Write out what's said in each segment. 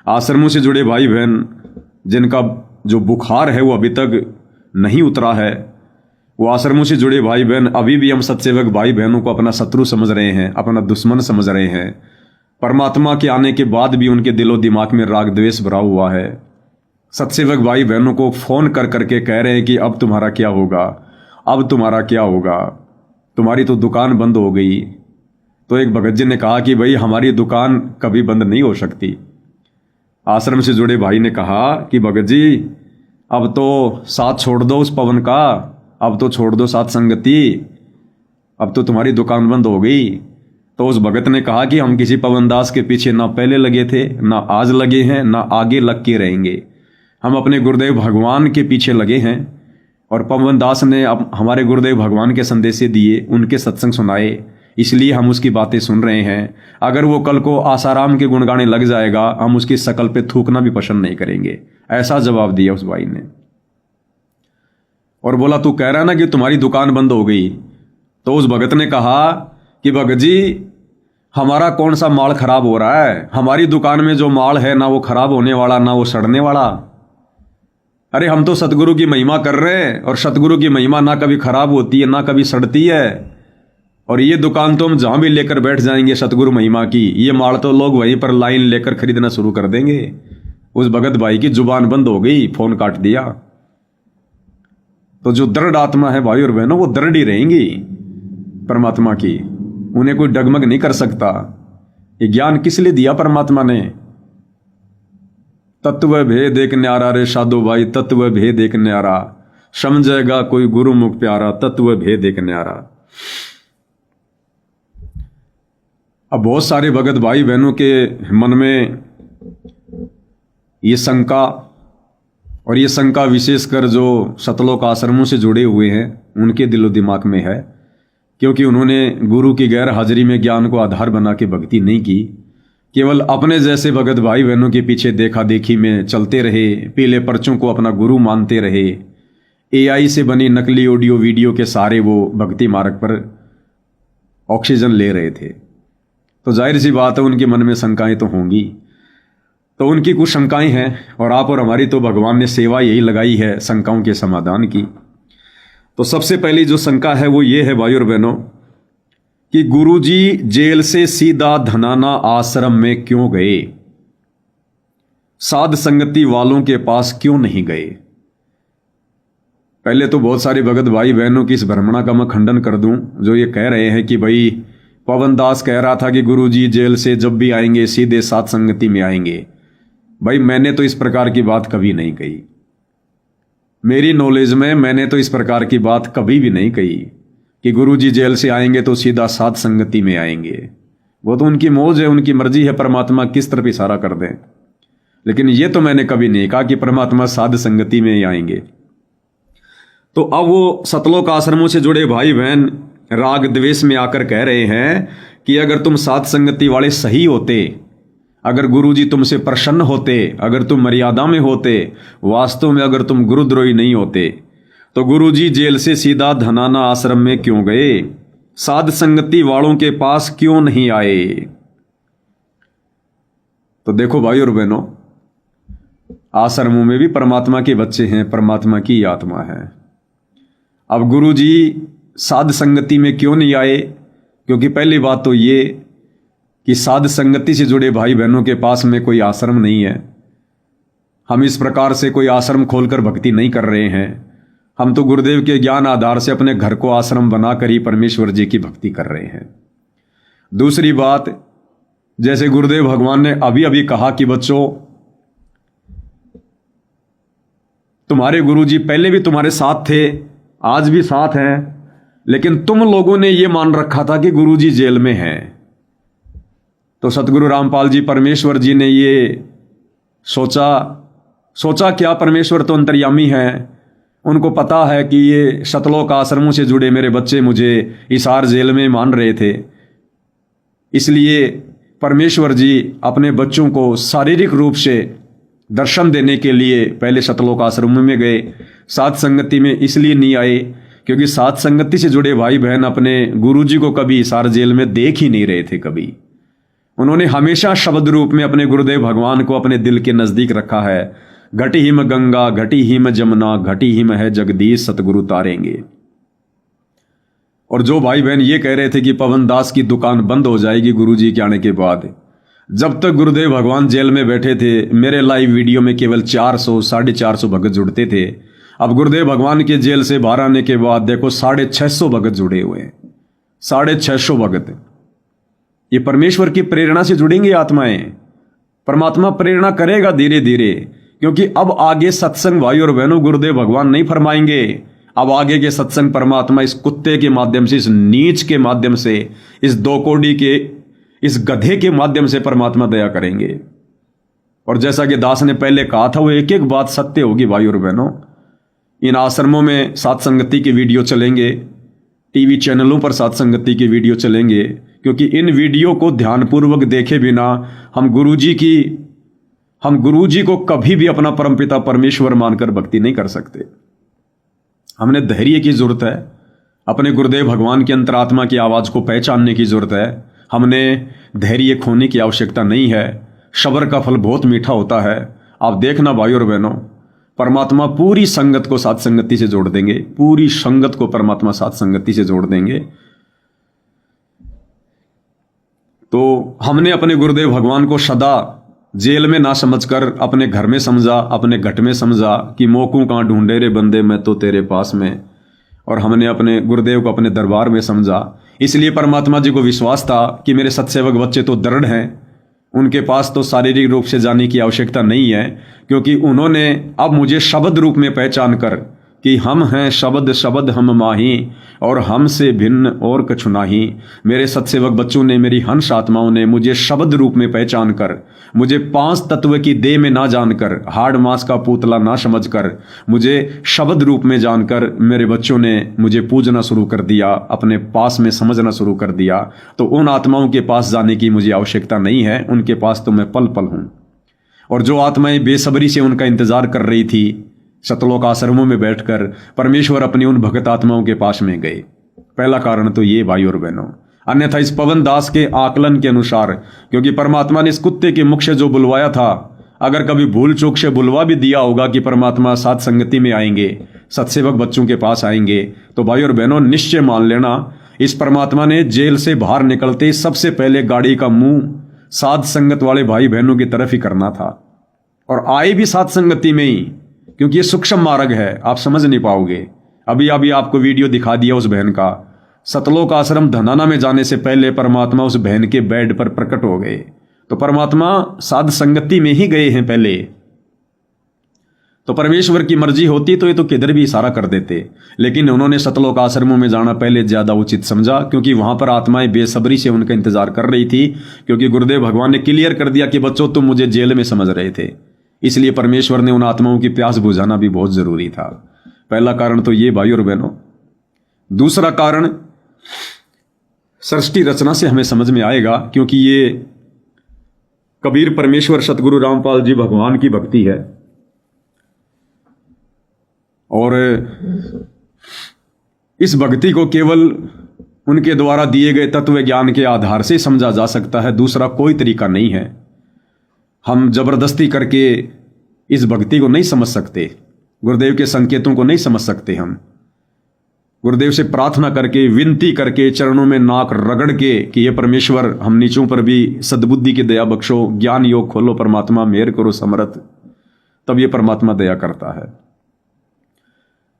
आश्रमों से जुड़े भाई बहन जिनका जो बुखार है वो अभी तक नहीं उतरा है, वो आश्रमों से जुड़े भाई बहन अभी भी हम सत्सेवक भाई बहनों को अपना शत्रु समझ रहे हैं, अपना दुश्मन समझ रहे हैं। परमात्मा के आने के बाद भी उनके दिलो दिमाग में राग द्वेष भरा हुआ है। सत्सेवक भाई बहनों को फोन कर करके कह रहे हैं कि अब तुम्हारा क्या होगा, अब तुम्हारा क्या होगा, तुम्हारी तो दुकान बंद हो गई। तो एक भगत जी ने कहा कि भाई हमारी दुकान कभी बंद नहीं हो सकती। आश्रम से जुड़े भाई ने कहा कि भगत जी अब तो साथ छोड़ दो उस पवन का, अब तो छोड़ दो साथ संगति, अब तो तुम्हारी दुकान बंद हो गई। तो उस भगत ने कहा कि हम किसी पवन दास के पीछे ना पहले लगे थे, ना आज लगे हैं, ना आगे लग के रहेंगे। हम अपने गुरुदेव भगवान के पीछे लगे हैं और पवन दास ने अब हमारे गुरुदेव भगवान के संदेशे दिए, उनके सत्संग सुनाए, इसलिए हम उसकी बातें सुन रहे हैं। अगर वो कल को आसाराम के गुण गाने लग जाएगा, हम उसकी शकल पे थूकना भी पसंद नहीं करेंगे। ऐसा जवाब दिया उस भाई ने। और बोला तू कह रहा ना कि तुम्हारी दुकान बंद हो गई। तो उस भगत ने कहा कि भगत जी हमारा कौन सा माल खराब हो रहा है, हमारी दुकान में जो माल है ना वो खराब होने वाला ना वो सड़ने वाला। अरे हम तो सतगुरु की महिमा कर रहे हैं और सतगुरु की महिमा ना कभी खराब होती है ना कभी सड़ती है। और ये दुकान तो हम जहां भी लेकर बैठ जाएंगे सतगुरु महिमा की, ये माल तो लोग वहीं पर लाइन लेकर खरीदना शुरू कर देंगे। उस भगत भाई की जुबान बंद हो गई, फोन काट दिया। तो जो दृढ़ आत्मा है भाई और बहनों, वो दृढ़ ही रहेंगी परमात्मा की, उन्हें कोई डगमग नहीं कर सकता। ये ज्ञान किस लिए दिया परमात्मा ने? तत्व भेद एक न्यारा रे साधो भाई, तत्व भेद एक न्यारा, समझेगा कोई गुरु मुख प्यारा, तत्व भेद एक न्यारा। अब बहुत सारे भगत भाई बहनों के मन में ये शंका, और ये शंका विशेषकर जो सतलोक आश्रमों से जुड़े हुए हैं उनके दिलो दिमाग में है, क्योंकि उन्होंने गुरु की गैर हाजिरी में ज्ञान को आधार बना के भक्ति नहीं की। केवल अपने जैसे भगत भाई बहनों के पीछे देखा देखी में चलते रहे, पीले पर्चों को अपना गुरु मानते रहे। एआई से बनी नकली ऑडियो वीडियो के सारे वो भक्ति मार्ग पर ऑक्सीजन ले रहे थे। तो जाहिर सी बात है उनके मन में शंकाएं तो होंगी। तो उनकी कुछ शंकाएं हैं और आप और हमारी तो भगवान ने सेवा यही लगाई है शंकाओं के समाधान की। तो सबसे पहली जो शंका है वो ये है भाई और बहनों कि गुरुजी जेल से सीधा धनाना आश्रम में क्यों गए, साध संगति वालों के पास क्यों नहीं गए। पहले तो बहुत सारे भगत भाई बहनों की इस भ्रमणा का मैं खंडन कर दूं जो ये कह रहे हैं कि भाई पवन दास कह रहा था कि गुरुजी जेल से जब भी आएंगे सीधे साध संगति में आएंगे। भाई मैंने तो इस प्रकार की बात कभी नहीं कही, मेरी नॉलेज में मैंने तो इस प्रकार की बात कभी भी नहीं कही कि गुरुजी जेल से आएंगे तो सीधा साध संगति में आएंगे। वो तो उनकी मौज है, उनकी मर्जी है, परमात्मा किस तरफ इशारा कर दें। लेकिन ये तो मैंने कभी नहीं कहा कि परमात्मा साध संगति में ही आएंगे। तो अब वो सतलोक आश्रमों से जुड़े भाई बहन राग द्वेष में आकर कह रहे हैं कि अगर तुम साध संगति वाले सही होते, अगर गुरुजी तुमसे प्रसन्न होते, अगर तुम मर्यादा में होते, वास्तव में अगर तुम गुरुद्रोही नहीं होते, तो गुरुजी जेल से सीधा धनाना आश्रम में क्यों गए, साध संगति वालों के पास क्यों नहीं आए। तो देखो भाई और बहनों, आश्रमों में भी परमात्मा के बच्चे हैं, परमात्मा की आत्मा है। अब गुरुजी साध संगति में क्यों नहीं आए? क्योंकि पहली बात तो ये कि साध संगति से जुड़े भाई बहनों के पास में कोई आश्रम नहीं है। हम इस प्रकार से कोई आश्रम खोलकर भक्ति नहीं कर रहे हैं। हम तो गुरुदेव के ज्ञान आधार से अपने घर को आश्रम बनाकर ही परमेश्वर जी की भक्ति कर रहे हैं। दूसरी बात, जैसे गुरुदेव भगवान ने अभी अभी कहा कि बच्चों तुम्हारे गुरुजी पहले भी तुम्हारे साथ थे, आज भी साथ हैं, लेकिन तुम लोगों ने यह मान रखा था कि गुरुजी जेल में हैं। तो सतगुरु रामपाल जी परमेश्वर जी ने ये सोचा क्या, परमेश्वर तो अंतर्यामी है, उनको पता है कि ये सतलोक आश्रमों से जुड़े मेरे बच्चे मुझे हिसार जेल में मान रहे थे। इसलिए परमेश्वर जी अपने बच्चों को शारीरिक रूप से दर्शन देने के लिए पहले सतलोक आश्रम में गए। साध संगति में इसलिए नहीं आए क्योंकि साध संगति से जुड़े भाई बहन अपने गुरुजी को कभी हिसार जेल में देख ही नहीं रहे थे। कभी उन्होंने हमेशा शब्द रूप में अपने गुरुदेव भगवान को अपने दिल के नजदीक रखा है। घटी हिम गंगा, घटी हिम जमुना, घटी हिम है जगदीश, सतगुरु तारेंगे। और जो भाई बहन ये कह रहे थे कि पवन दास की दुकान बंद हो जाएगी गुरुजी के आने के बाद, जब तक गुरुदेव भगवान जेल में बैठे थे मेरे लाइव वीडियो में केवल 400 450 भगत जुड़ते थे। अब गुरुदेव भगवान के जेल से बाहर आने के बाद देखो 650 भगत जुड़े हुए हैं। 650 भगत। ये परमेश्वर की प्रेरणा से जुड़ेंगे आत्माएं। परमात्मा प्रेरणा करेगा धीरे धीरे, क्योंकि अब आगे सत्संग भाई और बहनों गुरुदेव भगवान नहीं फरमाएंगे। अब आगे के सत्संग परमात्मा इस कुत्ते के माध्यम से, इस नीच के माध्यम से, इस दो कोड़ी के, इस गधे के माध्यम से परमात्मा दया करेंगे। और जैसा कि दास ने पहले कहा था, वो एक एक बात सत्य होगी भाई और बहनों। इन आश्रमों में सात संगति के वीडियो चलेंगे, टीवी चैनलों पर सात संगति के वीडियो चलेंगे, क्योंकि इन वीडियो को ध्यानपूर्वक देखे बिना हम गुरुजी को कभी भी अपना परमपिता परमेश्वर मानकर भक्ति नहीं कर सकते। हमने धैर्य की जरूरत है, अपने गुरुदेव भगवान की अंतरात्मा की आवाज को पहचानने की जरूरत है। हमने धैर्य खोने की आवश्यकता नहीं है। सब्र का फल बहुत मीठा होता है। आप देखना भाई और बहनों, परमात्मा पूरी संगत को सात संगति से जोड़ देंगे। पूरी संगत को परमात्मा सात संगति से जोड़ देंगे। तो हमने अपने गुरुदेव भगवान को सदा जेल में ना समझकर अपने घर में समझा, अपने घट में समझा कि मोकू कहां ढूंढे रे बंदे, मैं तो तेरे पास में। और हमने अपने गुरुदेव को अपने दरबार में समझा। इसलिए परमात्मा जी को विश्वास था कि मेरे सत्सेवक बच्चे तो दृढ़ हैं, उनके पास तो शारीरिक रूप से जाने की आवश्यकता नहीं है, क्योंकि उन्होंने अब मुझे शब्द रूप में पहचान कर कि हम हैं शब्द, शब्द हम माही, और हमसे भिन्न और कछु नाही। मेरे सत्सेवक बच्चों ने, मेरी हंस आत्माओं ने मुझे शब्द रूप में पहचान कर, मुझे पांच तत्व की देह में ना जानकर, हाड़ मांस का पुतला ना समझकर, मुझे शब्द रूप में जानकर मेरे बच्चों ने मुझे पूजना शुरू कर दिया, अपने पास में समझना शुरू कर दिया। तो उन आत्माओं के पास जाने की मुझे आवश्यकता नहीं है, उनके पास तो मैं पल पल हूं। और जो आत्माएं बेसब्री से उनका इंतजार कर रही थी, सतलोक आश्रमों में बैठकर परमेश्वर अपनी उन भगत आत्माओं के पास में गए। पहला कारण तो ये भाई और बहनों। अन्यथा इस पवन दास के आकलन के अनुसार, क्योंकि परमात्मा ने इस कुत्ते के मुख से जो बुलवाया था, अगर कभी भूल चूक से बुलवा भी दिया होगा कि परमात्मा सात संगति में आएंगे, सत्सेवक बच्चों के पास आएंगे, तो भाई और बहनों निश्चय मान लेना, इस परमात्मा ने जेल से बाहर निकलते सबसे पहले गाड़ी का मुंह सात संगत वाले भाई बहनों की तरफ ही करना था। और आए भी सात संगति में ही, क्योंकि ये सूक्ष्म मार्ग है, आप समझ नहीं पाओगे। अभी आपको वीडियो दिखा दिया उस बहन का। सतलोक आश्रम धनाना में जाने से पहले परमात्मा उस बहन के बेड पर प्रकट हो गए। तो परमात्मा साध संगति में ही गए हैं पहले। तो परमेश्वर की मर्जी होती तो ये तो किधर भी इशारा कर देते, लेकिन उन्होंने सतलोक आश्रमों में जाना पहले ज्यादा उचित समझा, क्योंकि वहां पर आत्माएं बेसब्री से उनका इंतजार कर रही थी। क्योंकि गुरुदेव भगवान ने क्लियर कर दिया कि बच्चों तुम मुझे जेल में समझ रहे थे, इसलिए परमेश्वर ने उन आत्माओं की प्यास बुझाना भी बहुत जरूरी था। पहला कारण तो ये भाई और बहनों। दूसरा कारण सृष्टि रचना से हमें समझ में आएगा, क्योंकि ये कबीर परमेश्वर सतगुरु रामपाल जी भगवान की भक्ति है। और इस भक्ति को केवल उनके द्वारा दिए गए तत्व ज्ञान के आधार से समझा जा सकता है, दूसरा कोई तरीका नहीं है। हम जबरदस्ती करके इस भक्ति को नहीं समझ सकते, गुरुदेव के संकेतों को नहीं समझ सकते। हम गुरुदेव से प्रार्थना करके, विनती करके, चरणों में नाक रगड़ के कि ये परमेश्वर हम नीचों पर भी सद्बुद्धि की दया बख्शो, ज्ञान योग खोलो परमात्मा, मेहर करो समर्थ, तब ये परमात्मा दया करता है।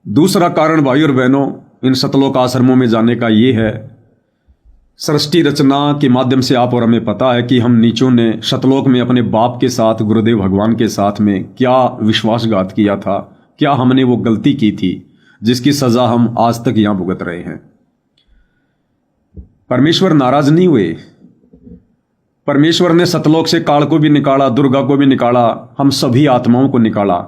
दूसरा कारण भाई और बहनों इन सतलोक आश्रमों में जाने का ये है, सृष्टि रचना के माध्यम से आप और हमें पता है कि हम नीचों ने सतलोक में अपने बाप के साथ, गुरुदेव भगवान के साथ में क्या विश्वासघात किया था, क्या हमने वो गलती की थी जिसकी सजा हम आज तक यहां भुगत रहे हैं। परमेश्वर नाराज नहीं हुए। परमेश्वर ने सतलोक से काल को भी निकाला, दुर्गा को भी निकाला, हम सभी आत्माओं को निकाला,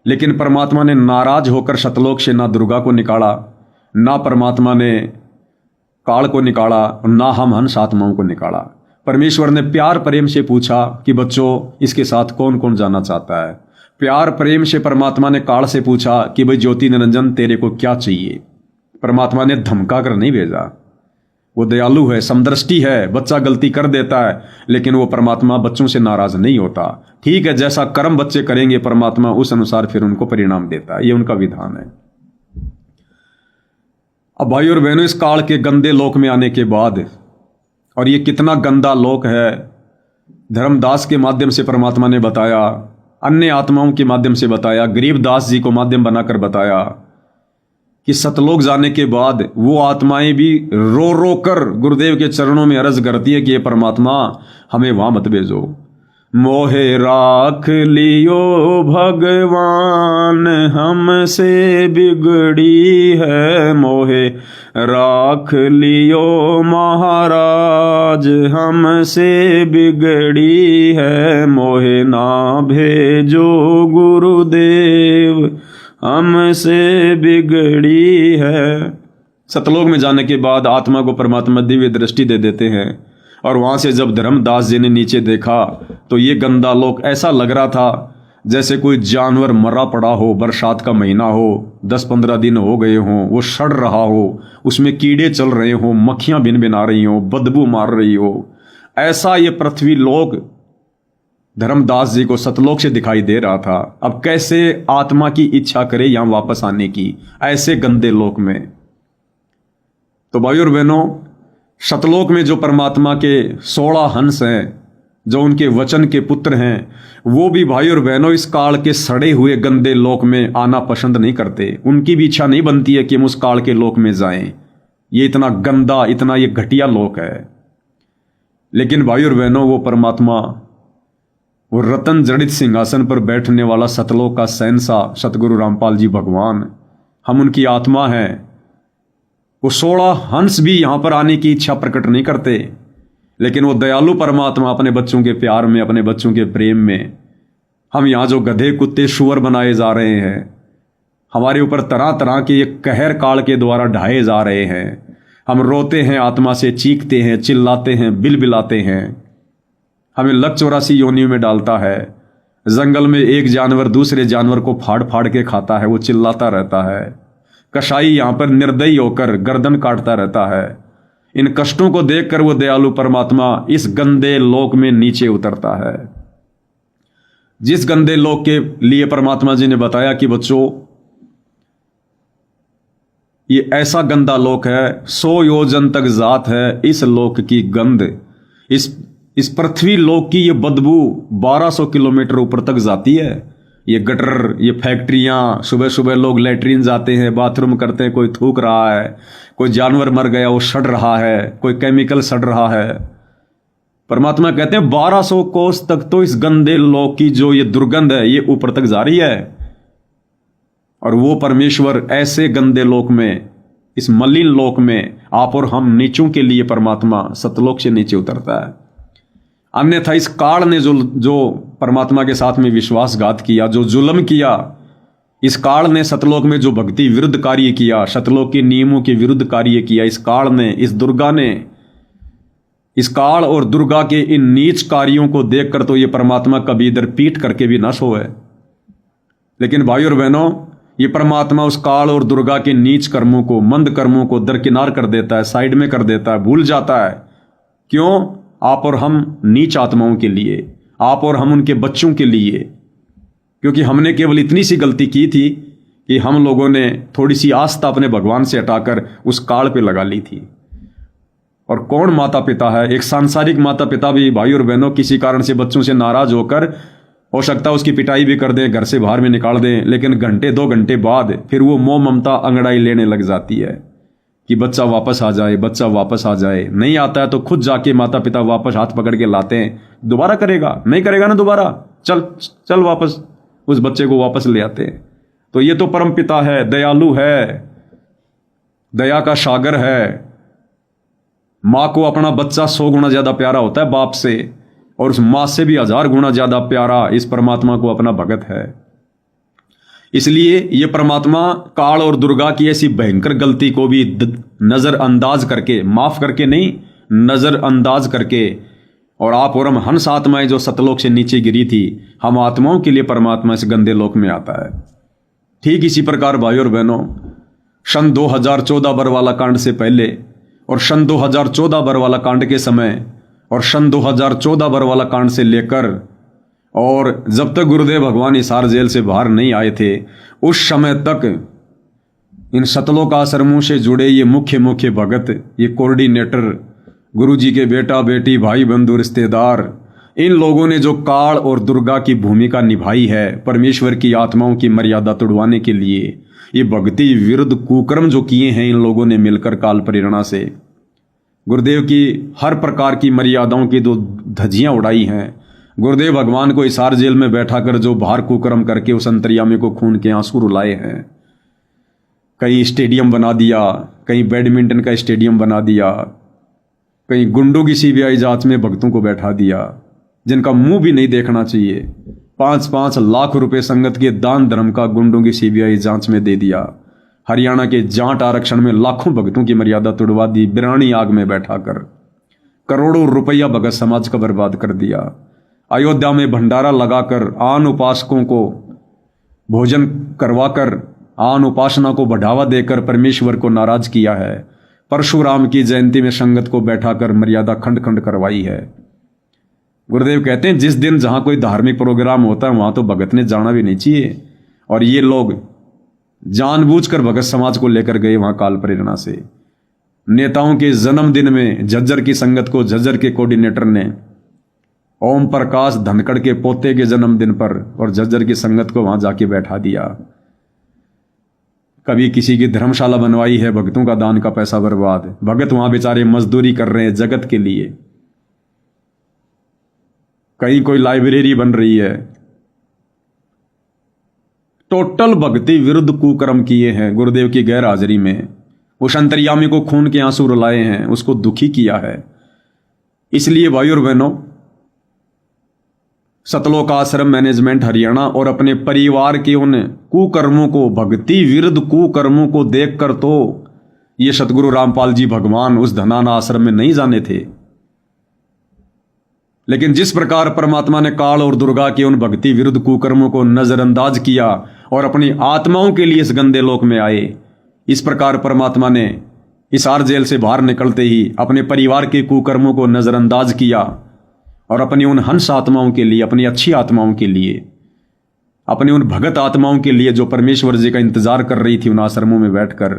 लेकिन परमात्मा ने नाराज होकर सतलोक से ना दुर्गा को निकाला, ना परमात्मा ने काल को निकाला, ना हम हंस आत्माओं को निकाला। परमेश्वर ने प्यार प्रेम से पूछा कि बच्चों इसके साथ कौन कौन जाना चाहता है। प्यार प्रेम से परमात्मा ने काल से पूछा कि भाई ज्योति निरंजन तेरे को क्या चाहिए। परमात्मा ने धमका कर नहीं भेजा, वो दयालु है, समदृष्टि है, बच्चा गलती कर देता है लेकिन वो परमात्मा बच्चों से नाराज नहीं होता। ठीक है, जैसा कर्म बच्चे करेंगे परमात्मा उस अनुसार फिर उनको परिणाम देता है, ये उनका विधान है। अब भाई और बहनों, इस काल के गंदे लोक में आने के बाद, और ये कितना गंदा लोक है, धर्मदास के माध्यम से परमात्मा ने बताया, अन्य आत्माओं के माध्यम से बताया, गरीबदास जी को माध्यम बनाकर बताया कि सतलोक जाने के बाद वो आत्माएं भी रो रो कर गुरुदेव के चरणों में अर्ज करती है कि ये परमात्मा हमें वहां मत भेजो। मोहे राख लियो भगवान हमसे बिगड़ी है, मोहे राख लियो महाराज हमसे बिगड़ी है, मोहे ना भेजो गुरुदेव हमसे बिगड़ी है। सतलोक में जाने के बाद आत्मा को परमात्मा दिव्य दृष्टि दे देते हैं और वहां से जब धर्मदास जी ने नीचे देखा तो ये गंदा लोक ऐसा लग रहा था जैसे कोई जानवर मरा पड़ा हो, बरसात का महीना हो, 10-15 दिन हो गए हों, वो सड़ रहा हो, उसमें कीड़े चल रहे हों, मक्खियां भिन-भिना रही हों, बदबू मार रही हो। ऐसा ये पृथ्वी लोक धर्मदास जी को सतलोक से दिखाई दे रहा था। अब कैसे आत्मा की इच्छा करे यहां वापस आने की, ऐसे गंदे लोक में। तो भाई और बहनों, सतलोक में जो परमात्मा के 16 हंस हैं, जो उनके वचन के पुत्र हैं, वो भी भाई और बहनों इस काल के सड़े हुए गंदे लोक में आना पसंद नहीं करते। उनकी भी इच्छा नहीं बनती है कि हम उस काल के लोक में जाएं। ये इतना गंदा, इतना ये घटिया लोक है। लेकिन भाई और बहनों, वो परमात्मा, वो रतन जड़ित सिंहासन पर बैठने वाला सतलोक का शहंशाह सतगुरु रामपाल जी भगवान, हम उनकी आत्मा हैं। वो 16 हंस भी यहां पर आने की इच्छा प्रकट नहीं करते, लेकिन वो दयालु परमात्मा अपने बच्चों के प्यार में, अपने बच्चों के प्रेम में, हम यहां जो गधे कुत्ते शुअर बनाए जा रहे हैं, हमारे ऊपर तरह तरह के ये कहर काल के द्वारा ढाए जा रहे हैं। हम रोते हैं, आत्मा से चीखते हैं, चिल्लाते हैं, बिलबिलाते हैं। हमें लक 84 योनियों में डालता है। जंगल में एक जानवर दूसरे जानवर को फाड़ फाड़ के खाता है, वो चिल्लाता रहता है। कसाई यहां पर निर्दयी होकर गर्दन काटता रहता है। इन कष्टों को देखकर वो दयालु परमात्मा इस गंदे लोक में नीचे उतरता है। जिस गंदे लोक के लिए परमात्मा जी ने बताया कि बच्चों, ये ऐसा गंदा लोक है, 100 योजन तक जात है इस लोक की गंध। इस पृथ्वी लोक की ये बदबू 1200 किलोमीटर ऊपर तक जाती है। ये गटर, ये फैक्ट्रियां, सुबह सुबह लोग लैट्रीन जाते हैं, बाथरूम करते हैं, कोई थूक रहा है, कोई जानवर मर गया वो सड़ रहा है, कोई केमिकल सड़ रहा है। परमात्मा कहते हैं 1200 कोस तक तो इस गंदे लोक की जो ये दुर्गंध है ये ऊपर तक जा रही है। और वो परमेश्वर ऐसे गंदे लोक में, इस मलिन लोक में आप और हम नीचों के लिए परमात्मा सतलोक से नीचे उतरता है। अन्यथा इस काल ने जो परमात्मा के साथ में विश्वासघात किया, जो जुल्म किया, इस काल ने सतलोक में जो भक्ति विरुद्ध कार्य किया, सतलोक के नियमों के विरुद्ध कार्य किया, इस काल ने, इस दुर्गा ने, इस काल और दुर्गा के इन नीच कार्यों को देखकर तो ये परमात्मा कभी इधर पीठ करके भी न सोए। लेकिन भाई और बहनों, ये परमात्मा उस काल और दुर्गा के नीच कर्मों को, मंद कर्मों को दरकिनार कर देता है, साइड में कर देता है, भूल जाता है। क्यों? आप और हम नीच आत्माओं के लिए, आप और हम उनके बच्चों के लिए। क्योंकि हमने केवल इतनी सी गलती की थी कि हम लोगों ने थोड़ी सी आस्था अपने भगवान से हटाकर उस काल पे लगा ली थी। और कौन माता पिता है? एक सांसारिक माता पिता भी भाई और बहनों किसी कारण से बच्चों से नाराज होकर हो सकता है उसकी पिटाई भी कर दें, घर से बाहर में निकाल दें, लेकिन घंटे 2 घंटे बाद फिर वो मोह ममता अंगड़ाई लेने लग जाती है कि बच्चा वापस आ जाए, बच्चा वापस आ जाए। नहीं आता है तो खुद जाके माता पिता वापस हाथ पकड़ के लाते हैं। दोबारा करेगा? नहीं करेगा ना दोबारा, चल वापस, उस बच्चे को वापस ले आते हैं। तो ये तो परम पिता है, दयालु है, दया का सागर है। मां को अपना बच्चा 100 गुना ज्यादा प्यारा होता है बाप से, और उस मां से भी 1000 गुना ज्यादा प्यारा इस परमात्मा को अपना भगत है। इसलिए ये परमात्मा काल और दुर्गा की ऐसी भयंकर गलती को भी नजरअंदाज करके, माफ करके नहीं, नजरअंदाज करके, और आप और हम हंस आत्माएं जो सतलोक से नीचे गिरी थी, हम आत्माओं के लिए परमात्मा इस गंदे लोक में आता है। ठीक इसी प्रकार भाई और बहनों, सन 2014 बरवाला कांड से पहले और सन 2014 बरवाला कांड के समय और सन 2014 बरवाला कांड से लेकर और जब तक गुरुदेव भगवान हिसार जेल से बाहर नहीं आए थे उस समय तक इन सतलोक आश्रमों से जुड़े ये मुख्य भगत, ये कोऑर्डिनेटर, गुरुजी के बेटा बेटी, भाई बंधु, रिश्तेदार, इन लोगों ने जो काल और दुर्गा की भूमिका निभाई है परमेश्वर की आत्माओं की मर्यादा तोड़वाने के लिए, ये भक्ति विरुद्ध कुकर्म जो किए हैं इन लोगों ने मिलकर काल प्रेरणा से गुरुदेव की हर प्रकार की मर्यादाओं की जो धज्जियां उड़ाई हैं, गुरुदेव भगवान को हिसार जेल में बैठा कर जो बाहर कुकर्म करके उस अंतर्यामी को खून के आंसू रुलाए हैं, कहीं स्टेडियम बना दिया, कहीं बैडमिंटन का स्टेडियम बना दिया, कहीं गुंडों की सीबीआई जांच में भक्तों को बैठा दिया जिनका मुंह भी नहीं देखना चाहिए। 5-5 लाख रुपए संगत के दान धर्म का गुंडों की सीबीआई जांच में दे दिया। हरियाणा के जाट आरक्षण में लाखों भक्तों की मर्यादा तोड़वा दी, बिरानी आग में बैठाकर करोड़ों रुपया भगत समाज का बर्बाद कर दिया। अयोध्या में भंडारा लगाकर आन उपासकों को भोजन करवाकर आन उपासना को बढ़ावा देकर परमेश्वर को नाराज किया है। परशुराम की जयंती में संगत को बैठाकर मर्यादा खंड खंड करवाई है। गुरुदेव कहते हैं जिस दिन जहां कोई धार्मिक प्रोग्राम होता है वहां तो भगत ने जाना भी नहीं चाहिए, और ये लोग जानबूझकर भगत समाज को लेकर गए वहां काल प्रेरणा से। नेताओं के जन्मदिन में झज्जर की संगत को झज्जर के कोऑर्डिनेटर ने ओम प्रकाश धनखड़ के पोते के जन्मदिन पर और झज्जर की संगत को वहां जाके बैठा दिया। कभी किसी की धर्मशाला बनवाई है, भक्तों का दान का पैसा बर्बाद। भगत वहां बेचारे मजदूरी कर रहे हैं जगत के लिए। कहीं कोई लाइब्रेरी बन रही है। टोटल भक्ति विरुद्ध कुकर्म किए हैं गुरुदेव की गैर हाजिरी में। उस अंतर्यामी को खून के आंसू रुलाए हैं, उसको दुखी किया है। इसलिए भाई और बहनों, सतलोक आश्रम मैनेजमेंट हरियाणा और अपने परिवार के उन कुकर्मों को, भक्ति विरुद्ध कुकर्मों को देखकर तो ये सतगुरु रामपाल जी भगवान उस धनाना आश्रम में नहीं जाने थे। लेकिन जिस प्रकार परमात्मा ने काल और दुर्गा के उन भक्ति विरुद्ध कुकर्मों को नजरअंदाज किया और अपनी आत्माओं के लिए इस गंदे लोक में आए, इस प्रकार परमात्मा ने हिसार जेल से बाहर निकलते ही अपने परिवार के कुकर्मों को नजरअंदाज किया और अपनी उन हंस आत्माओं के लिए, अपनी अच्छी आत्माओं के लिए, अपनी उन भगत आत्माओं के लिए जो परमेश्वर जी का इंतजार कर रही थी उन आश्रमों में बैठकर,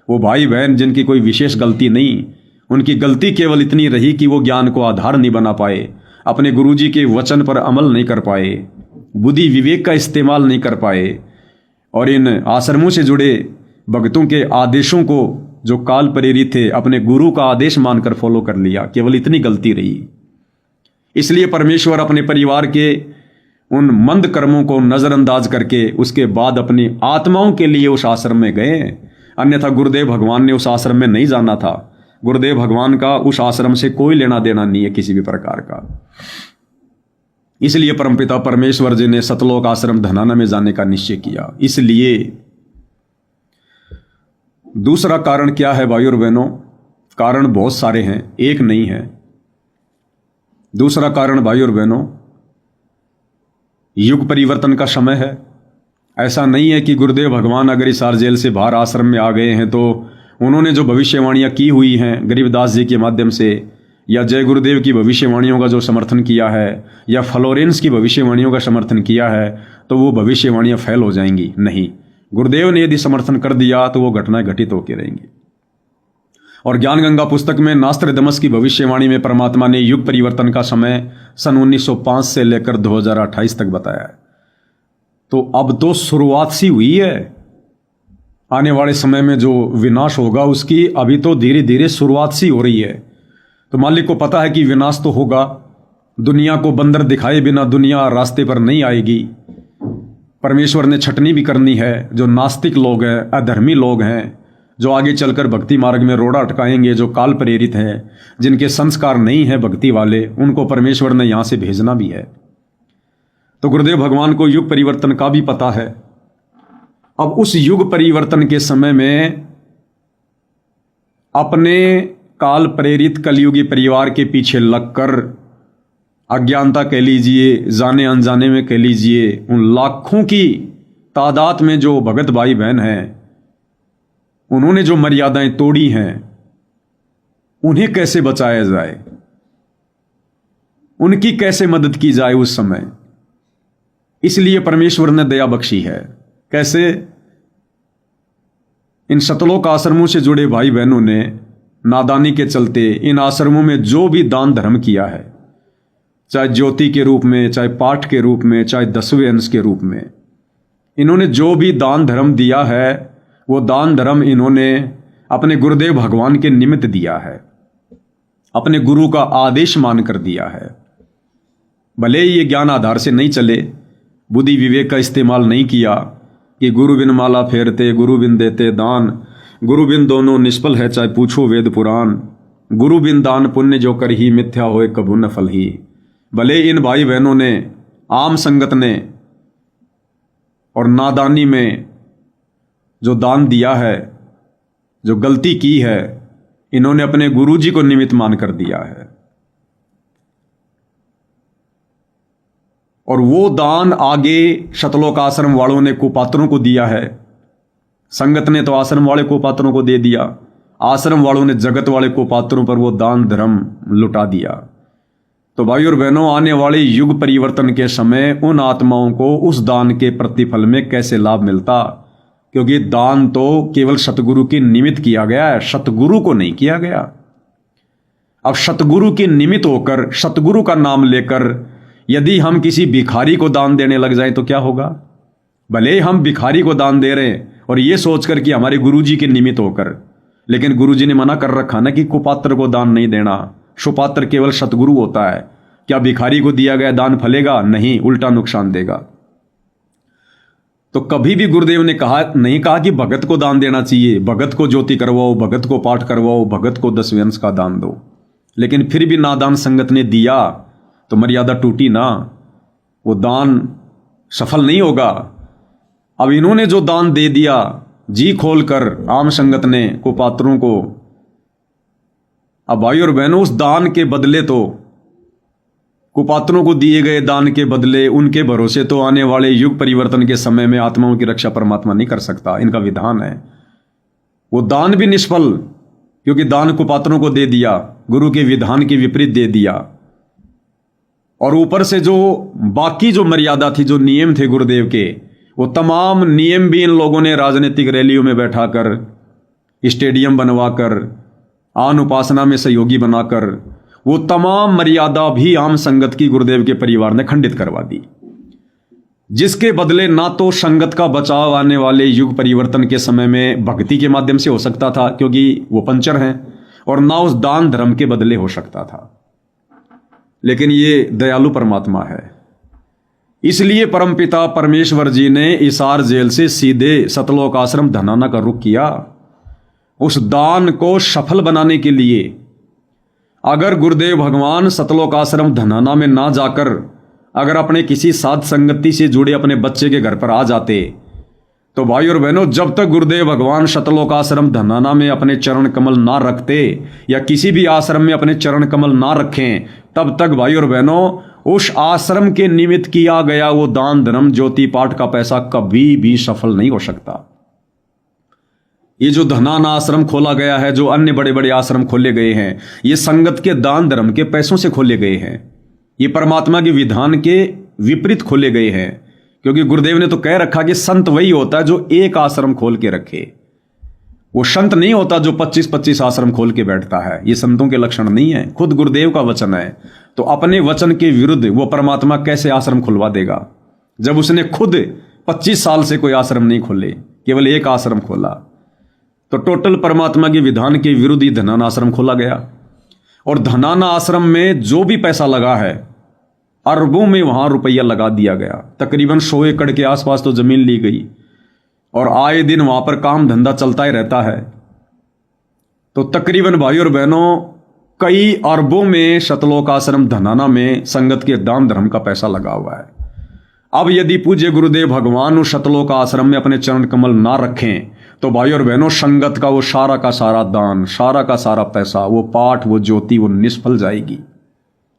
वो भाई बहन जिनकी कोई विशेष गलती नहीं, उनकी गलती केवल इतनी रही कि वो ज्ञान को आधार नहीं बना पाए, अपने गुरुजी के वचन पर अमल नहीं कर पाए, बुद्धि विवेक का इस्तेमाल नहीं कर पाए और इन आश्रमों से जुड़े भक्तों के आदेशों को जो काल प्रेरित थे अपने गुरु का आदेश मानकर फॉलो कर लिया। केवल इतनी गलती रही। इसलिए परमेश्वर अपने परिवार के उन मंद कर्मों को नजरअंदाज करके उसके बाद अपनी आत्माओं के लिए उस आश्रम में गए। अन्यथा गुरुदेव भगवान ने उस आश्रम में नहीं जाना था। गुरुदेव भगवान का उस आश्रम से कोई लेना देना नहीं है किसी भी प्रकार का। इसलिए परमपिता परमेश्वर जी ने सतलोक आश्रम धनाना में जाने का निश्चय किया। इसलिए दूसरा कारण क्या है भाई और बहनों? कारण बहुत सारे हैं, एक नहीं है। दूसरा कारण भाई और बहनों, युग परिवर्तन का समय है। ऐसा नहीं है कि गुरुदेव भगवान अगर हिसार जेल से बाहर आश्रम में आ गए हैं तो उन्होंने जो भविष्यवाणियां की हुई हैं गरीबदास जी के माध्यम से, या जय गुरुदेव की भविष्यवाणियों का जो समर्थन किया है, या फ्लोरेंस की भविष्यवाणियों का समर्थन किया है, तो वो भविष्यवाणियां फेल हो जाएंगी। नहीं, गुरुदेव ने यदि समर्थन कर दिया तो वो घटनाएं घटित होकर रहेंगी। और ज्ञान गंगा पुस्तक में नास्त्रदमस की भविष्यवाणी में परमात्मा ने युग परिवर्तन का समय सन 1905 से लेकर 2028 तक बताया है। तो अब तो शुरुआत सी हुई है। आने वाले समय में जो विनाश होगा उसकी अभी तो धीरे धीरे शुरुआत सी हो रही है। तो मालिक को पता है कि विनाश तो होगा। दुनिया को बंदर दिखाए बिना दुनिया रास्ते पर नहीं आएगी। परमेश्वर ने छटनी भी करनी है। जो नास्तिक लोग हैं, अधर्मी लोग हैं, जो आगे चलकर भक्ति मार्ग में रोड़ा अटकाएंगे, जो काल प्रेरित हैं, जिनके संस्कार नहीं है भक्ति वाले, उनको परमेश्वर ने यहां से भेजना भी है। तो गुरुदेव भगवान को युग परिवर्तन का भी पता है। अब उस युग परिवर्तन के समय में अपने काल प्रेरित कलयुगी परिवार के पीछे लगकर अज्ञानता कह लीजिए, जाने अनजाने में कह लीजिए, उन लाखों की तादाद में जो भगत भाई बहन हैं, उन्होंने जो मर्यादाएं तोड़ी हैं, उन्हें कैसे बचाया जाए, उनकी कैसे मदद की जाए उस समय। इसलिए परमेश्वर ने दया बख्शी है। कैसे? इन शतलोक आश्रमों से जुड़े भाई बहनों ने नादानी के चलते इन आश्रमों में जो भी दान धर्म किया है, चाहे ज्योति के रूप में, चाहे पाठ के रूप में, चाहे 10वें अंश के रूप में, इन्होंने जो भी दान धर्म दिया है वो दान धर्म इन्होंने अपने गुरुदेव भगवान के निमित्त दिया है, अपने गुरु का आदेश मानकर दिया है। भले ही ये ज्ञान आधार से नहीं चले, बुद्धि विवेक का इस्तेमाल नहीं किया कि गुरु बिन माला फेरते, गुरु बिन देते दान, गुरु बिन दोनों निष्फल है चाहे पूछो वेद पुराण, गुरु बिन दान पुण्य जो कर ही मिथ्या होए कभू न फल ही। भले इन भाई बहनों ने आम संगत ने और नादानी में जो दान दिया है, जो गलती की है, इन्होंने अपने गुरुजी को निमित्त मानकर दिया है। और वो दान आगे शतलोक आश्रम वालों ने कुपात्रों को दिया है। संगत ने तो आश्रम वाले कुपात्रों को दे दिया, आश्रम वालों ने जगत वाले कुपात्रों पर वो दान धर्म लुटा दिया। तो भाई और बहनों, आने वाले युग परिवर्तन के समय उन आत्माओं को उस दान के प्रतिफल में कैसे लाभ मिलता, क्योंकि दान तो केवल सतगुरु के निमित्त किया गया है, सतगुरु को नहीं किया गया। अब सतगुरु के निमित्त होकर, सतगुरु का नाम लेकर यदि हम किसी भिखारी को दान देने लग जाए तो क्या होगा? भले हम भिखारी को दान दे रहे हैं और ये सोचकर कि हमारे गुरुजी के निमित्त होकर, लेकिन गुरुजी ने मना कर रखा ना कि कुपात्र को दान नहीं देना, सुपात्र केवल सतगुरु होता है। क्या भिखारी को दिया गया दान फलेगा? नहीं, उल्टा नुकसान देगा। तो कभी भी गुरुदेव ने नहीं कहा कि भगत को दान देना चाहिए, भगत को ज्योति करवाओ, भगत को पाठ करवाओ, भगत को 10वें अंश का दान दो। लेकिन फिर भी नादान संगत ने दिया तो मर्यादा टूटी ना, वो दान सफल नहीं होगा। अब इन्होंने जो दान दे दिया जी खोलकर आम संगत ने कुपात्रों को, अब भाई और बहनों, उस दान के बदले तो, कुपात्रों को दिए गए दान के बदले, उनके भरोसे तो आने वाले युग परिवर्तन के समय में आत्माओं की रक्षा परमात्मा नहीं कर सकता। इनका विधान है। वो दान भी निष्फल, क्योंकि दान कुपात्रों को दे दिया, गुरु के विधान के विपरीत दे दिया। और ऊपर से जो बाकी जो मर्यादा थी, जो नियम थे गुरुदेव के, वो तमाम नियम भी इन लोगों ने राजनीतिक रैलियों में बैठाकर, स्टेडियम बनवाकर, आन उपासना में सहयोगी बनाकर, वो तमाम मर्यादा भी आम संगत की गुरुदेव के परिवार ने खंडित करवा दी, जिसके बदले ना तो संगत का बचाव आने वाले युग परिवर्तन के समय में भक्ति के माध्यम से हो सकता था, क्योंकि वो पंचर हैं, और ना उस दान धर्म के बदले हो सकता था। लेकिन ये दयालु परमात्मा है, इसलिए परमपिता परमेश्वर जी ने इसार जेल से सीधे सतलोक आश्रम धनाना का रुख किया। उस दान को सफल बनाने के लिए अगर गुरुदेव भगवान सतलोक आश्रम धनाना में ना जाकर अगर अपने किसी साध संगति से जुड़े अपने बच्चे के घर पर आ जाते, तो भाई और बहनों, जब तक गुरुदेव भगवान सतलोक आश्रम धनाना में अपने चरण कमल ना रखते या किसी भी आश्रम में अपने चरण कमल ना रखें, तब तक भाई और बहनों उस आश्रम के निमित्त किया गया वो दान धर्म ज्योति पाठ का पैसा कभी भी सफल नहीं हो सकता। ये जो धनाना आश्रम खोला गया है, जो अन्य बड़े बड़े आश्रम खोले गए हैं, ये संगत के दान धर्म के पैसों से खोले गए हैं। ये परमात्मा के विधान के विपरीत खोले गए हैं, क्योंकि गुरुदेव ने तो कह रखा कि संत वही होता है जो एक आश्रम खोल के रखे। वो संत नहीं होता जो 25-25 आश्रम खोल के बैठता है। ये संतों के लक्षण नहीं है, खुद गुरुदेव का वचन है। तो अपने वचन के विरुद्ध वो परमात्मा कैसे आश्रम खुलवा देगा, जब उसने खुद 25 साल से कोई आश्रम नहीं खोले, केवल एक आश्रम खोला। तो टोटल परमात्मा के विधान के विरुद्ध ही धनाना आश्रम खोला गया। और धनाना आश्रम में जो भी पैसा लगा है, अरबों में वहां रुपया लगा दिया गया। तकरीबन 100 एकड़ के आसपास तो जमीन ली गई, और आए दिन वहां पर काम धंधा चलता ही रहता है। तो तकरीबन भाई और बहनों, कई अरबों में सतलोक आश्रम धनाना में संगत के दान धर्म का पैसा लगा हुआ है। अब यदि पूज्य गुरुदेव भगवान उस सतलोक आश्रम में अपने चरण कमल ना रखें, तो भाई और बहनों, संगत का वो सारा का सारा दान, सारा का सारा पैसा, वो पाठ, वो ज्योति, वो निष्फल जाएगी,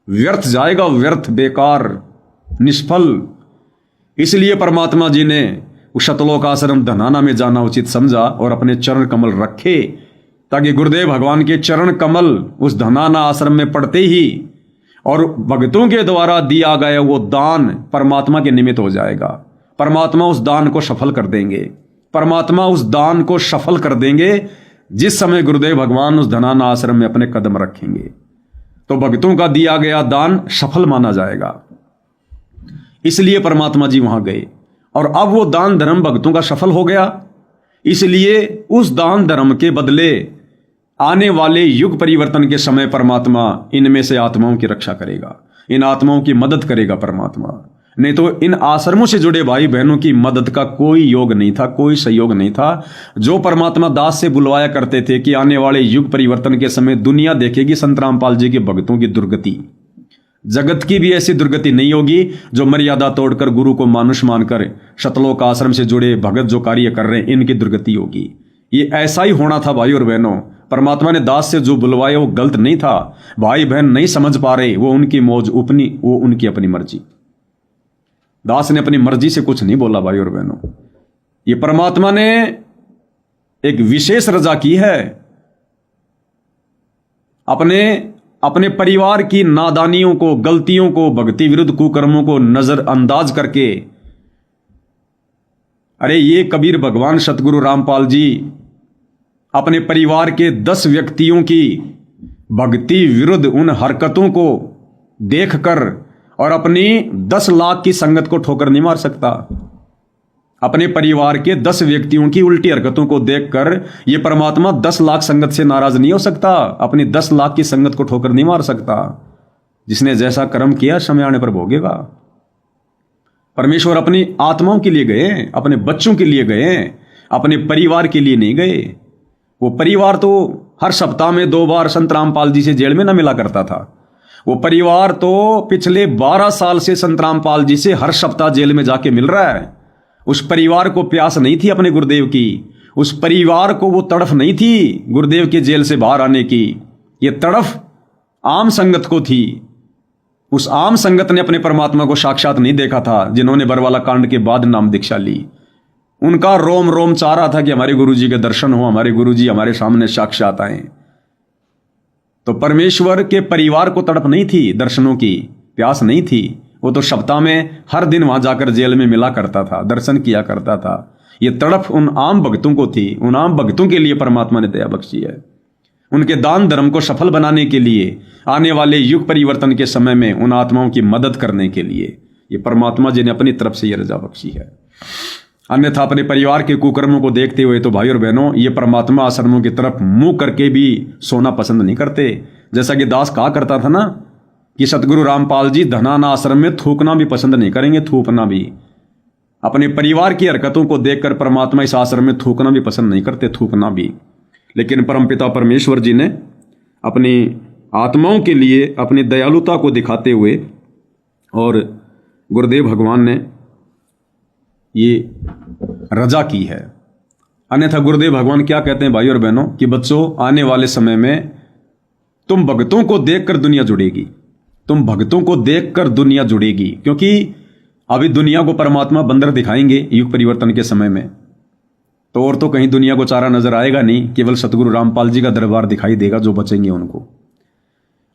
व्यर्थ जाएगा, व्यर्थ, बेकार, निष्फल। इसलिए परमात्मा जी ने उस सतलोक आश्रम धनाना में जाना उचित समझा और अपने चरण कमल रखे, ताकि गुरुदेव भगवान के चरण कमल उस धनाना आश्रम में पड़ते ही और भक्तों के द्वारा दिया गया वो दान परमात्मा के निमित्त हो जाएगा। परमात्मा उस दान को सफल कर देंगे, परमात्मा उस दान को सफल कर देंगे जिस समय गुरुदेव भगवान उस धनाना आश्रम में अपने कदम रखेंगे। तो भक्तों का दिया गया दान सफल माना जाएगा, इसलिए परमात्मा जी वहां गए। और अब वो दान धर्म भक्तों का सफल हो गया, इसलिए उस दान धर्म के बदले आने वाले युग परिवर्तन के समय परमात्मा इनमें से आत्माओं की रक्षा करेगा, इन आत्माओं की मदद करेगा परमात्मा। नहीं तो इन आश्रमों से जुड़े भाई बहनों की मदद का कोई योग नहीं था, कोई सहयोग नहीं था। जो परमात्मा दास से बुलवाया करते थे कि आने वाले युग परिवर्तन के समय दुनिया देखेगी संत रामपाल जी के भक्तों की दुर्गति, जगत की भी ऐसी दुर्गति नहीं होगी जो मर्यादा तोड़कर गुरु को मानुष मानकर शतलोक आश्रम से जुड़े भगत जो कार्य कर रहे हैं इनकी दुर्गति होगी। ये ऐसा ही होना था भाई और बहनों। परमात्मा ने दास से जो बुलवाया वो गलत नहीं था, भाई बहन नहीं समझ पा रहे, वो उनकी मौज अपनी, वो उनकी अपनी मर्जी। दास ने अपनी मर्जी से कुछ नहीं बोला भाई और बहनों, ये परमात्मा ने एक विशेष रजा की है। अपने परिवार की नादानियों को, गलतियों को, भक्ति विरुद्ध कुकर्मों को नजरअंदाज करके, अरे ये कबीर भगवान सतगुरु रामपाल जी अपने परिवार के 10 व्यक्तियों की भक्ति विरुद्ध उन हरकतों को देखकर और अपनी 10 लाख की संगत को ठोकर नहीं मार सकता। अपने परिवार के 10 व्यक्तियों की उल्टी हरकतों को देखकर यह परमात्मा 10 लाख संगत से नाराज नहीं हो सकता, अपनी 10 लाख की संगत को ठोकर नहीं मार सकता। जिसने जैसा कर्म किया समय आने पर भोगेगा। परमेश्वर अपनी आत्माओं के लिए गए, अपने बच्चों के लिए गए, अपने परिवार के लिए नहीं गए। वो परिवार तो हर सप्ताह में 2 बार संत रामपाल जी से जेल में न मिला करता था। वो परिवार तो पिछले 12 साल से संत रामपाल जी से हर सप्ताह जेल में जाके मिल रहा है। उस परिवार को प्यास नहीं थी अपने गुरुदेव की, उस परिवार को वो तड़फ नहीं थी गुरुदेव के जेल से बाहर आने की। ये तड़फ आम संगत को थी। उस आम संगत ने अपने परमात्मा को साक्षात नहीं देखा था, जिन्होंने बरवाला कांड के बाद नाम दीक्षा ली। उनका रोम रोम चाह रहा था कि हमारे गुरुजी के दर्शन हो, हमारे गुरुजी हमारे सामने साक्षात आए। तो परमेश्वर के परिवार को तड़प नहीं थी, दर्शनों की प्यास नहीं थी। वो तो सप्ताह में हर दिन वहां जाकर जेल में मिला करता था, दर्शन किया करता था। ये तड़प उन आम भक्तों को थी। उन आम भक्तों के लिए परमात्मा ने दया बख्शी है। उनके दान धर्म को सफल बनाने के लिए, आने वाले युग परिवर्तन के समय में उन आत्माओं की मदद करने के लिए ये परमात्मा जी ने अपनी तरफ से ये रजा बख्शी है। अन्यथा अपने परिवार के कुकर्मों को देखते हुए तो भाई और बहनों ये परमात्मा आश्रमों की तरफ मुंह करके भी सोना पसंद नहीं करते। जैसा कि दास कहा करता था ना कि सतगुरु रामपाल जी धनाना आश्रम में थूकना भी पसंद नहीं करेंगे, थूकना भी। अपने परिवार की हरकतों को देखकर परमात्मा इस आश्रम में थूकना भी पसंद नहीं करते, थूकना भी। लेकिन परमपिता परमेश्वर जी ने अपनी आत्माओं के लिए अपनी दयालुता को दिखाते हुए और गुरुदेव भगवान ने ये रजा की है। अन्यथा गुरुदेव भगवान क्या कहते हैं भाई और बहनों कि बच्चों आने वाले समय में तुम भक्तों को देखकर दुनिया जुड़ेगी, तुम भक्तों को देखकर दुनिया जुड़ेगी। क्योंकि अभी दुनिया को परमात्मा बंदर दिखाएंगे युग परिवर्तन के समय में, तो और तो कहीं दुनिया को चारा नजर आएगा नहीं, केवल सतगुरु रामपाल जी का दरबार दिखाई देगा जो बचेंगे उनको।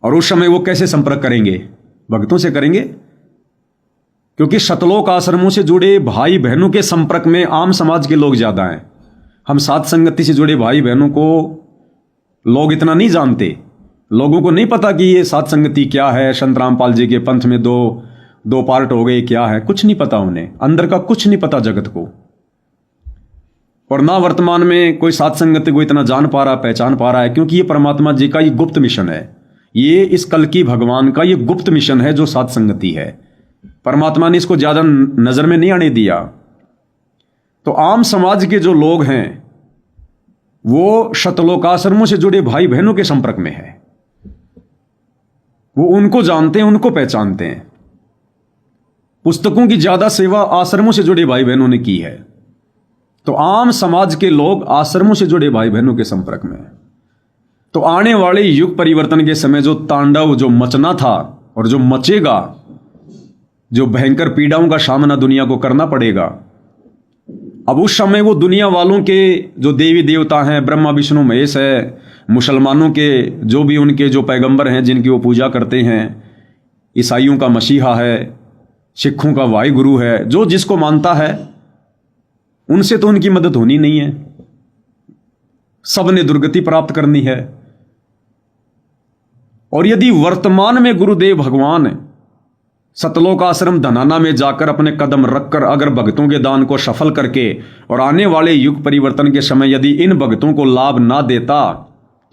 और उस समय वो कैसे संपर्क करेंगे? भक्तों से करेंगे, क्योंकि शतलोक आश्रमों से जुड़े भाई बहनों के संपर्क में आम समाज के लोग ज्यादा हैं। हम साध संगति से जुड़े भाई बहनों को लोग इतना नहीं जानते। लोगों को नहीं पता कि ये साध संगति क्या है, संत रामपाल जी के पंथ में दो पार्ट हो गए, क्या है, कुछ नहीं पता उन्हें। अंदर का कुछ नहीं पता जगत को। और ना वर्तमान में कोई साध संगति को इतना जान पा रहा, पहचान पा रहा है, क्योंकि ये परमात्मा जी का ये गुप्त मिशन है। ये इस कल की भगवान का ये गुप्त मिशन है जो साध संगति है। परमात्मा ने इसको ज्यादा नजर में नहीं आने दिया। तो आम समाज के जो लोग हैं वो शतलोकाश्रमों से जुड़े भाई बहनों के संपर्क में है। वो उनको जानते हैं, उनको पहचानते हैं। पुस्तकों की ज्यादा सेवा आश्रमों से जुड़े भाई बहनों ने की है। तो आम समाज के लोग आश्रमों से जुड़े भाई बहनों के संपर्क में है। तो आने वाले युग परिवर्तन के समय जो तांडव जो मचना था और जो मचेगा, जो भयंकर पीड़ाओं का सामना दुनिया को करना पड़ेगा, अब उस समय वो दुनिया वालों के जो देवी देवता हैं, ब्रह्मा विष्णु महेश है, मुसलमानों के जो भी उनके जो पैगंबर हैं जिनकी वो पूजा करते हैं, ईसाइयों का मसीहा है, सिखों का वाहिगुरु है, जो जिसको मानता है उनसे तो उनकी मदद होनी नहीं है, सबने दुर्गति प्राप्त करनी है। और यदि वर्तमान में गुरुदेव भगवान सतलोक आश्रम धनाना में जाकर अपने कदम रखकर अगर भक्तों के दान को सफल करके और आने वाले युग परिवर्तन के समय यदि इन भक्तों को लाभ ना देता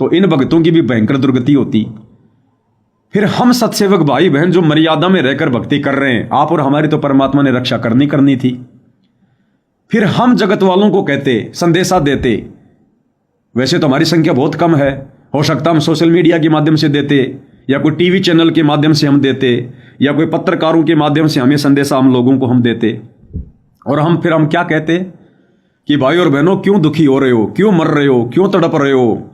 तो इन भक्तों की भी भयंकर दुर्गति होती। फिर हम सत्सेवक भाई बहन जो मर्यादा में रहकर भक्ति कर रहे हैं, आप और हमारी तो परमात्मा ने रक्षा करनी थी। फिर हम जगत वालों को कहते, संदेशा देते, वैसे तो हमारी संख्या बहुत कम है, हो सकता हम सोशल मीडिया के माध्यम से देते या कोई टीवी चैनल के माध्यम से हम देते या कोई पत्रकारों के माध्यम से हमें संदेशा हम लोगों को हम देते। और हम क्या कहते कि भाई और बहनों क्यों दुखी हो रहे हो, क्यों मर रहे हो, क्यों तड़प रहे हो,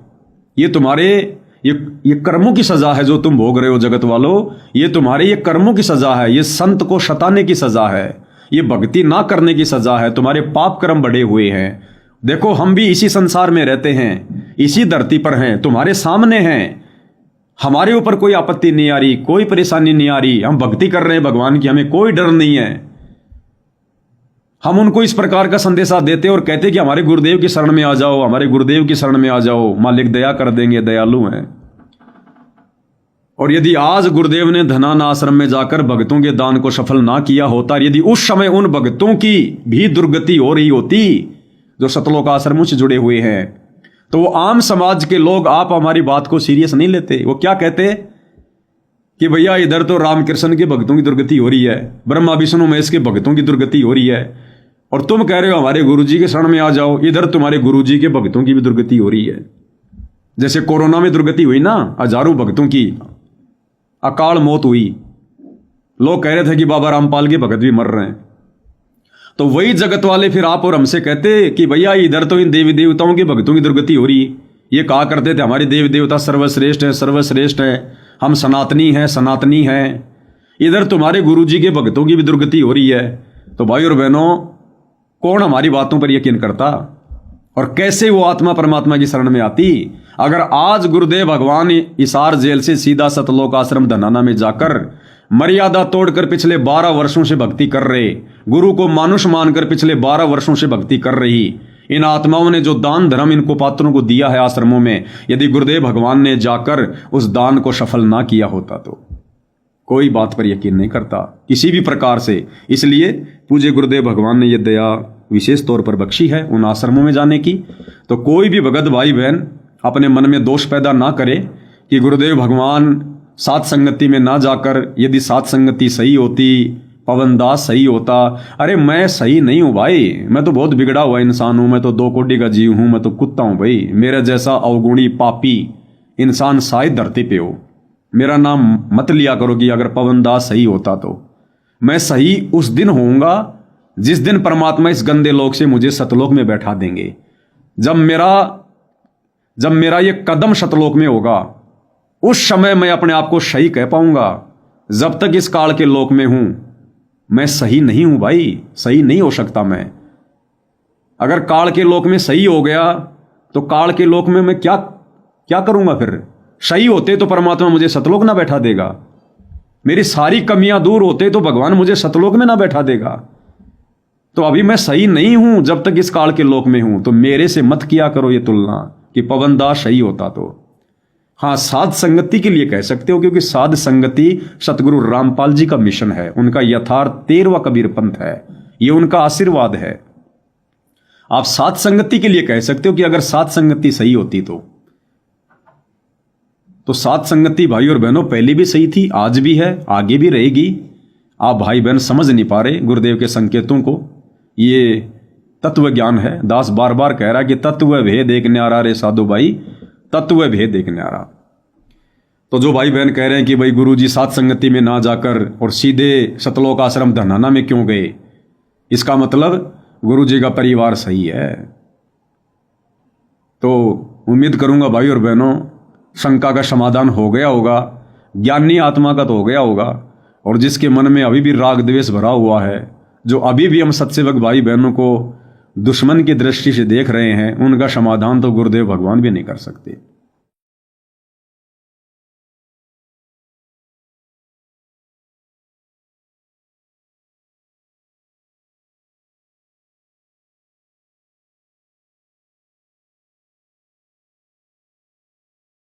ये तुम्हारे ये कर्मों की सजा है जो तुम भोग रहे हो जगत वालों, ये तुम्हारे ये कर्मों की सजा है, ये संत को सताने की सजा है, ये भक्ति ना करने की सजा है, तुम्हारे पाप कर्म बढ़े हुए हैं। देखो हम भी इसी संसार में रहते हैं, इसी धरती पर हैं, तुम्हारे सामने हैं, हमारे ऊपर कोई आपत्ति नहीं आ रही, कोई परेशानी नहीं आ रही, हम भक्ति कर रहे हैं भगवान की, हमें कोई डर नहीं है। हम उनको इस प्रकार का संदेशा देते और कहते कि हमारे गुरुदेव की शरण में आ जाओ, हमारे गुरुदेव की शरण में आ जाओ, मालिक दया कर देंगे, दयालु हैं। और यदि आज गुरुदेव ने धनाना आश्रम में जाकर भक्तों के दान को सफल ना किया होता, यदि उस समय उन भक्तों की भी दुर्गति हो रही होती जो सतलोक आश्रमों से जुड़े हुए हैं, तो वो आम समाज के लोग आप हमारी बात को सीरियस नहीं लेते। वो क्या कहते कि भैया इधर तो रामकृष्ण के भक्तों की दुर्गति हो रही है, ब्रह्मा विष्णु महेश के भक्तों की दुर्गति हो रही है, और तुम कह रहे हो हमारे गुरुजी के शरण में आ जाओ, इधर तुम्हारे गुरुजी के भक्तों की भी दुर्गति हो रही है। जैसे कोरोना में दुर्गति हुई ना, हजारों भक्तों की अकाल मौत हुई, लोग कह रहे थे कि बाबा रामपाल के भगत भी मर रहे हैं। तो वही जगत वाले फिर आप और हमसे कहते कि भैया इधर तो इन देवी देवताओं के भक्तों की दुर्गति हो रही। ये कहा करते थे हमारे देवी देवता सर्वश्रेष्ठ है, सर्वश्रेष्ठ है, हम सनातनी हैं, सनातनी हैं, इधर तुम्हारे गुरुजी के भक्तों की भी दुर्गति हो रही है। तो भाई और बहनों, कौन हमारी बातों पर यकीन करता और कैसे वो आत्मा परमात्मा की शरण में आती? अगर आज गुरुदेव भगवान हिसार जेल से सीधा सतलोक आश्रम धनाना में जाकर मर्यादा तोड़कर पिछले 12 वर्षों से भक्ति कर रहे, गुरु को मानुष मानकर पिछले 12 वर्षों से भक्ति कर रही इन आत्माओं ने जो दान धर्म इनको पात्रों को दिया है आश्रमों में, यदि गुरुदेव भगवान ने जाकर उस दान को सफल ना किया होता तो कोई बात पर यकीन नहीं करता किसी भी प्रकार से। इसलिए पूज्य गुरुदेव भगवान ने यह दया विशेष तौर पर बख्शी है उन आश्रमों में जाने की। तो कोई भी भगत भाई बहन अपने मन में दोष पैदा ना करे कि गुरुदेव भगवान सात संगति में ना जाकर, यदि सात संगति सही होती, पवनदास सही होता, अरे मैं सही नहीं हूं भाई, मैं तो बहुत बिगड़ा हुआ इंसान हूं, मैं तो 2 कोटि का जीव हूं, मैं तो कुत्ता हूं भाई, मेरा जैसा अवगुणी पापी इंसान शायद धरती पे हो। मेरा नाम मत लिया करो कि अगर पवनदास सही होता तो। मैं सही उस दिन होऊंगा जिस दिन परमात्मा इस गंदे लोक से मुझे सतलोक में बैठा देंगे। जब मेरा ये कदम सतलोक में होगा उस समय मैं अपने आप को सही कह पाऊंगा। जब तक इस काल के लोक में हूं मैं सही नहीं हूं भाई, सही नहीं हो सकता मैं। अगर काल के लोक में सही हो गया तो काल के लोक में मैं क्या करूंगा फिर? सही होते तो परमात्मा मुझे सतलोक ना बैठा देगा, मेरी सारी कमियां दूर होते तो भगवान मुझे सतलोक में ना बैठा देगा। तो अभी मैं सही नहीं हूं जब तक इस काल के लोक में हूं, तो मेरे से मत किया करो ये तुलना कि पवनदास सही होता तो। हाँ, साध संगति के लिए कह सकते हो, क्योंकि साध संगति सतगुरु रामपाल जी का मिशन है, उनका यथार्थ 13वां कबीर पंथ है, ये उनका आशीर्वाद है। आप साध संगति के लिए कह सकते हो कि अगर साध संगति सही होती तो साध संगति भाई और बहनों पहले भी सही थी, आज भी है, आगे भी रहेगी। आप भाई बहन समझ नहीं पा रहे गुरुदेव के संकेतों को, ये तत्व ज्ञान है। दास बार बार कह रहा है कि तत्व भेद एक न्यारा रे साधु भाई, तत्व भेद एक न्यारा। तो जो भाई बहन कह रहे हैं कि भाई गुरुजी साथ संगति में ना जाकर और सीधे सतलोक आश्रम धनाना में क्यों गए, इसका मतलब गुरुजी का परिवार सही है। तो उम्मीद करूंगा भाई और बहनों शंका का समाधान हो गया होगा, ज्ञानी आत्मा का तो हो गया होगा, और जिसके मन में अभी भी राग द्वेष भरा हुआ है, जो अभी भी हम सत्सेवक भाई बहनों को दुश्मन की दृष्टि से देख रहे हैं, उनका समाधान तो गुरुदेव भगवान भी नहीं कर सकते।